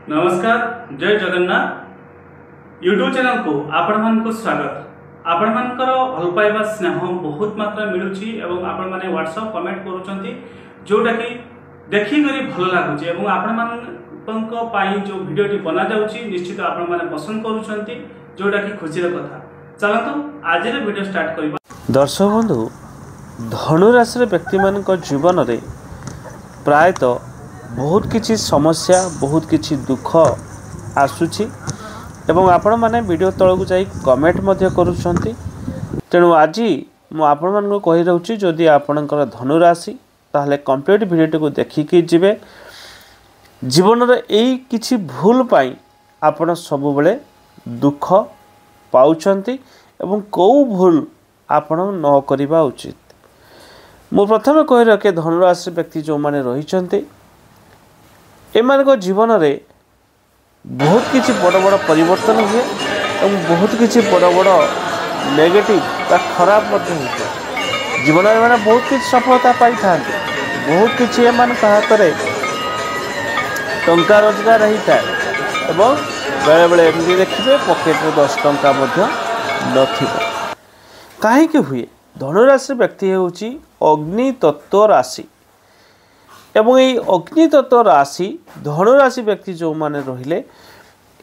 नमस्कार जय Jagannath YouTube channel को आपण मानक स्वागत। आपण मानकर भल पाइबा स्नेह बहुत मात्रा मिलुची एवं आपण माने व्हाट्सएप कमेंट करूचंती जोटा कि देखि करी भल लागुची एवं आपण मानक पाई जो वीडियोटी बना जाउची निश्चित आपण माने पसंद करूचंती जोटा कि खुशी र कथा। चलंतु आज रे वीडियो स्टार्ट करिबा। दर्शक बंधु धनु राशि व्यक्ति मान जीवन रे प्रायतः बहुत किछि समस्या बहुत किछि दुख आसुछि एवं आपण माने वीडियो तल को जाई कमेंट मध्य करूछंती। तेणु आज मु आपण मान को कहि रहउछि जदि आपणकर धनु राशि ताहले कंप्लीट वीडियो को देखिकी जिवे। जीवन रे एई किछि भूल पाई आपण सब बेले दुख पाउछंती एवं को भूल आपण न करिबा उचित। मु प्रथमे कहि रखे धनु राशि व्यक्ति जो माने रहिछंती एमान को जीवन रे बहुत किछि बड़ बड़ परिवर्तन हुए और बहुत किछि बड़ बड़ नेगेटिव बा खराब मध्य होता जीवन रे माने बहुत किछि सफलता पाई थांते बहुत किछि एमान हातरे टंका रोजगार रही था एवं बेले बेले एमती देखिए पॉकेट रे 10 टंका मध्य नथिबो। काहे कि हुए धनु राशि व्यक्ति होउची अग्नि तत्व राशि एवं ये अग्नि तत्व राशि धनु राशि व्यक्ति जो माने रहिले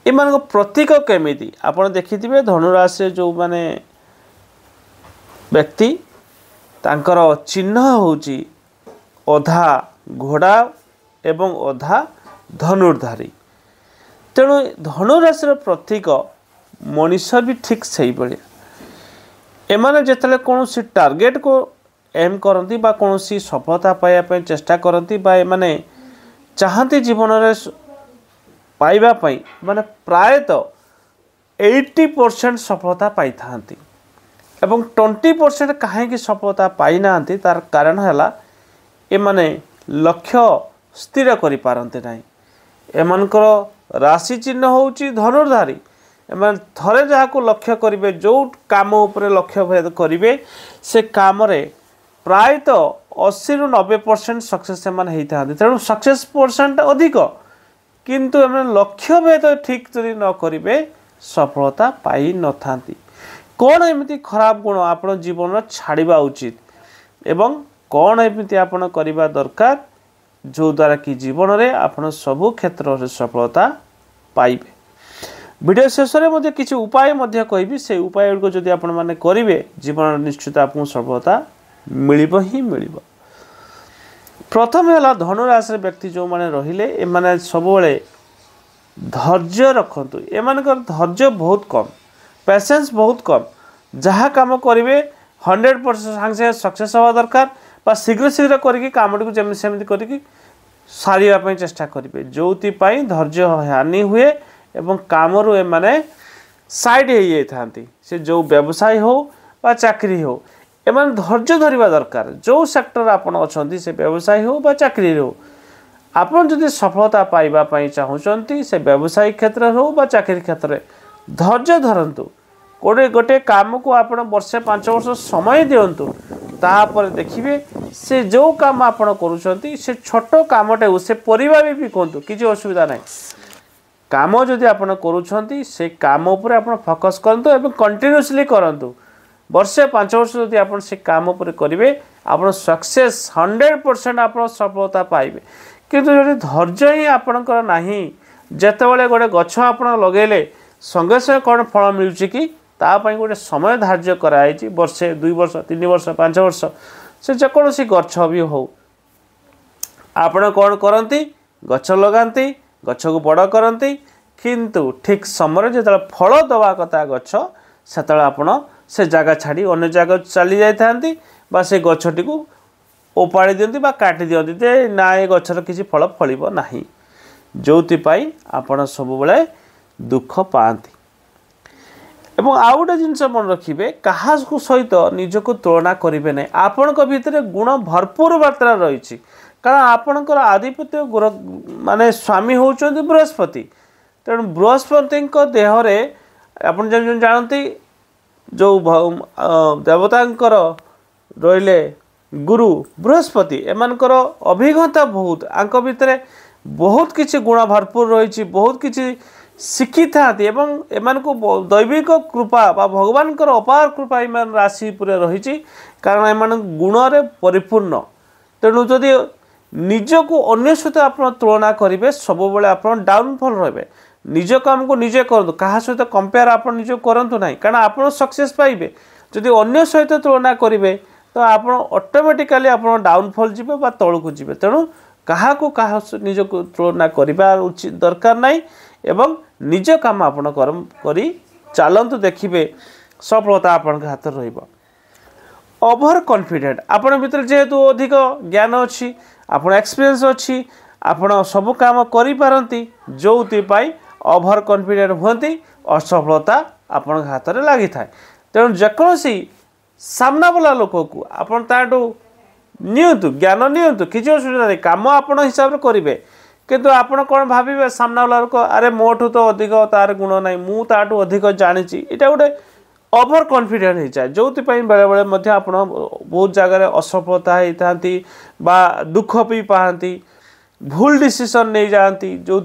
एमान प्रतीक केमिति आपण देखिथिबे। धनु राशि जो माने व्यक्ति तांकर चिन्ह होउची अधा घोड़ा एवं अधा धनुर्धारी। तेणु धनु राशि प्रतीक मनीष भी ठीक सही भाया एमाने जेतले कोनोसी टार्गेट को एम करती बा कौन सी सफलता पाइबा चेष्टा करती बा माने चाहती जीवन रे पाइबा पाई माने प्रायतः 80% सफलता पाई थांती एवं 20% कहीं सफलता पाई नांती तार कारण हैला ए माने लक्ष्य स्थिर करि पारंते नाही। एमानकर राशि चिन्ह होउची धनुर्धारी एमान थरे जहाको लक्ष्य करिवे जो काम उपरे लक्ष्य भेद करिवे से काम रे प्रायतः 80 रु 90% सक्सेस एमान होता। तेणु सक्सेस परसेंट अधिक किंतु लक्ष्य भेद ठीक जदि न करेंगे सफलता पाई न थांती। कौन एमती खराब गुण आप जीवन छाड़ा उचित एवं कौन एमती आपन करबा दरकार जो द्वारा कि जीवन रे आपन सबु क्षेत्र में सफलता पाइबे। वीडियो शेष में किसी उपाय कहबी से उपाय को जदि आपण माने करेंगे जीवन निश्चित आपको सफलता मिलिबो ही मिलिबो। प्रथम है धनु राशि व्यक्ति जो माने रहिले एमाने सबले धैर्य रखंतु। एमानकर धैर्य बहुत कम पेशेंस बहुत कम जहाँ काम करेंगे 100% सांगे सक्सेस हवा दरकार बा शीघ्र शीघ्र करके काम को जमी सेमती करके सारिया चेष्टा करेंगे जो धैर्य हानि हुए एवं काम रू एमाने साइड हो जाती से जो व्यवसाय हो बा चाकरी हो एमान धैर्य धरिबा दरकार। जो सेक्टर आपन अछंती से व्यवसाय हो बा चाकरी हो आपन जदि सफलता पाइबा पई चाहुचंती से व्यवसाय क्षेत्र हो बा चाकरी क्षेत्र धैर्य धरंतु। गोटे काम को आपन वर्षे 5 वर्ष समय दियंतु तापर देखिबे से जो काम आपन करूचंती से छोटो कामटे से परिवार भी कहतु किछि असुविधा नाही। काम जदि आपन करूचंती से काम ऊपर आपन फोकस करंतु एवं कंटिन्यूअसली करंतु। वर्षे 5 वर्ष जदि आप काम पर करेंगे आप सक्सेस 100% आप सफलता पाइबे। किंतु जो धैर्य ही आपणकर नाही जेतेबेले गोटे गछ आप लगेले संगे संगे कौन फल मिलूँ कि तापाई गोटे समय धार्य कराई वर्षे 2 वर्ष 3 वर्ष 5 वर्ष से जेकोसी गछ भी हो आपण कौन करती गछ लगाती गछ को बड़ करती किंतु ठीक समय जो फल दवा कथा गछ से आपण से जगह छाड़ी अन्य जगह चली जाती बा से गछटी को ओपाड़ी दियंती बा काटी दियंती जे ना ए गछर किसी फल फलिबो नाही जोतिपाई आपण सब बेले दुख पाती। एवं आउ गोटे जिनस मन रखिए क्या सहित निजक तुलना करेंगे ना आपण भितर गुण भरपूर मात्रा रही कारण आपणकर आधिपत्य माने स्वामी होउचंती बृहस्पति। तेणु बृहस्पति देहरे आपण जानती जो देवतांकर रहिले गुरु बृहस्पति एमानकर अभिज्ञता बहुत आंक भितर बहुत किसी गुण भरपूर रही बहुत किसी शिखी था एवं एमान को दैविक कृपा बा भगवान अपार कृपा इन राशि पूरे रही कारण एम गुण रे परिपूर्ण तेणु जदि निजको अन्य सहित आप तुलना करेंगे सब बेले आप डाउनफॉल रहे निज काम को निजे करूँ क्या सहित कंपेयर आप निज करूँ ना कारण आप सक्सेस पाइबे जदि अन्य सहित तुलना करेंगे तो आप ऑटोमेटिकली आप डाउनफॉल जी तौक जी तेणु क्या क्या निज को तुलना करने उचित दरकार नहीं एवं निज काम आपण करी चलतु देखिए सफलता आपण हाथ रहिबो। ओभर कॉन्फिडेंट आपण भीतर जेहेतु अधिक ज्ञान अच्छी आपण एक्सपीरियंस अच्छी आपण सब काम करि पारंती जोति पाई ओभर कॉन्फिडेंट होती असफलता आपण हाथ में लगी थाए तेणु जेकोसी सामना वाला लोक को आपण ताटू नियंतु ज्ञान नियंतु किसी असुविधा नहीं काम आपण हिसाब से करेंगे किंतु आपण कौन भावे सामना वाला लोक अरे मोठू तो अधिक तार गुण ना मु ताटू अधिक जानी इटा गोटे ओभर कॉन्फिडेंट हो जाए जो बेले बेले आप बहुत जगह असफलता होता दुख भी पाती भूल डिसीजन नहीं जाती जो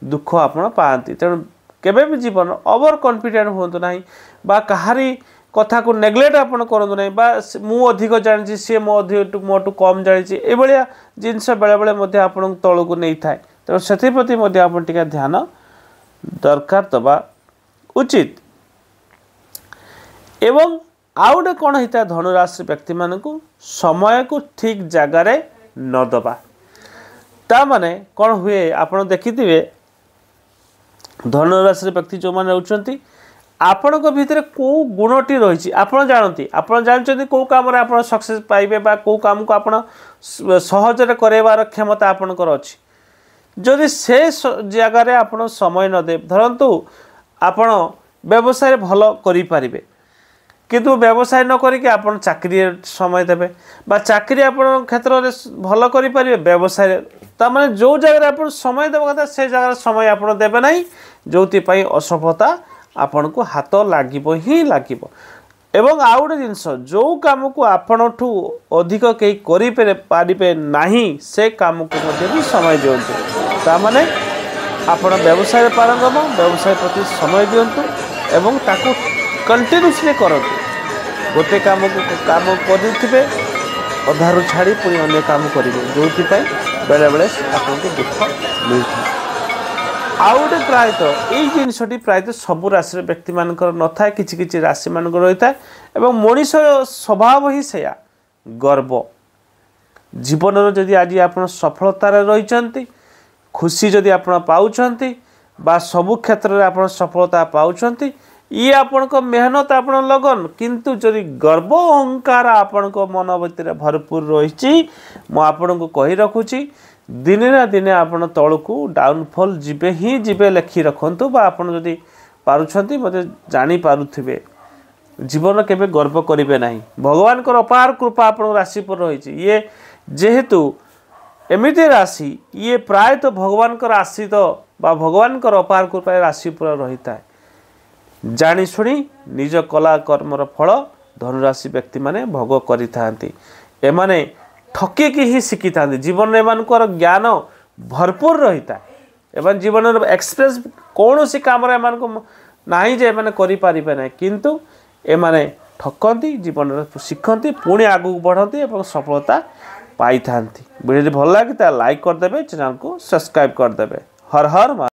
दुख आप पाती तेणु केबे भी जीवन ओभर कॉन्फिडेंट हूँ ना कहारी कथा को नेग्लेक्ट आप करूँ ना मु अधिक जानी सी मोटू कम जानी ये जिनस बेले बेले आप तौक नहीं थाए तेणु से आप ध्यान दरकार दबा उचित एवं आउ गोटे कौन होता है धनुराशि व्यक्ति मान समय को ठीक जगार न दबा ता माने कौन हुए आप देखिथे धनुराशि व्यक्ति जो मैंने रोचंती आपण भितर कौ गुणटी रही आप जानती आप जानते कौ कम आप सक्सेस पाइबे बा कौ काम को आप सहजरे करार क्षमता आपणकर अच्छी जदि से जगार आप समय न दे धरतु आपण व्यवसाय भल करें किंतु व्यवसाय न करके आप चाकरी समय देवे बा चाकरी आप क्षेत्र में भल करें व्यवसाय तमाने जो जगह आप समय देवा कथा से जगह समय आप देवे ना जो असफलता आपण को हाथ लगे ही लगे एवं आउ गोटे जिनस जो काम को आपठू अधिक कहीं करें ना से काम को भी समय दिंतु ताने आप व्यवसाय पारंगम व्यवसाय प्रति समय दिंतु एवं ताकू कंटिन्यूसली करते गोटे काम करेंगे अधारू छाड़ी पुणी अन्य काम करेंगे जो बेले बेले आपको दुख मिलता आउ गोटे प्रायतः यही जिनसटी प्रायतः सबू राशि व्यक्ति मान न था कि राशि मान रही है एवं मनीष स्वभाव ही से गर्व जीवन जदि आज आप सफलतार रही खुशी जदि आप पाँच बा सबु क्षेत्र में आप सफलता पाँच ये आपण को मेहनत आप लगन किंतु जदि गर्व अहंकार आपण को मन भीतर भरपूर रही मुझे को कही रखुची दिने ना दिने आपण तौक डाउनफॉल जीवे ही जीवे लेखि रखु बा आपण जदि पारुछंती मते जानी पारुथिबे जीवन केबे गर्व करिवे नाही भगवान को अपार कृपा आपण राशि पर रही ये जेहेतु एमिति राशि ये प्रायतः भगवान को आश्रित बा भगवान को अपार कृपा राशि पर रही था जानी शुणी निज कला कर्मर फल धनुराशि व्यक्ति माने भोग करि थांती एमाने ठकिकी ही शिखी था जीवन में एमानकर ज्ञान भरपूर रही था एवं जीवन एक्सप्रेस कौन सी काम नहीं जे एमाने करि पारिबे ना किंतु एमाने ठकती जीवन शिखती पुणी आगू बढ़ती और सफलता पाई था वीडियो भल लगे लाइक करदे चैनल को सब्सक्राइब करदे हर हर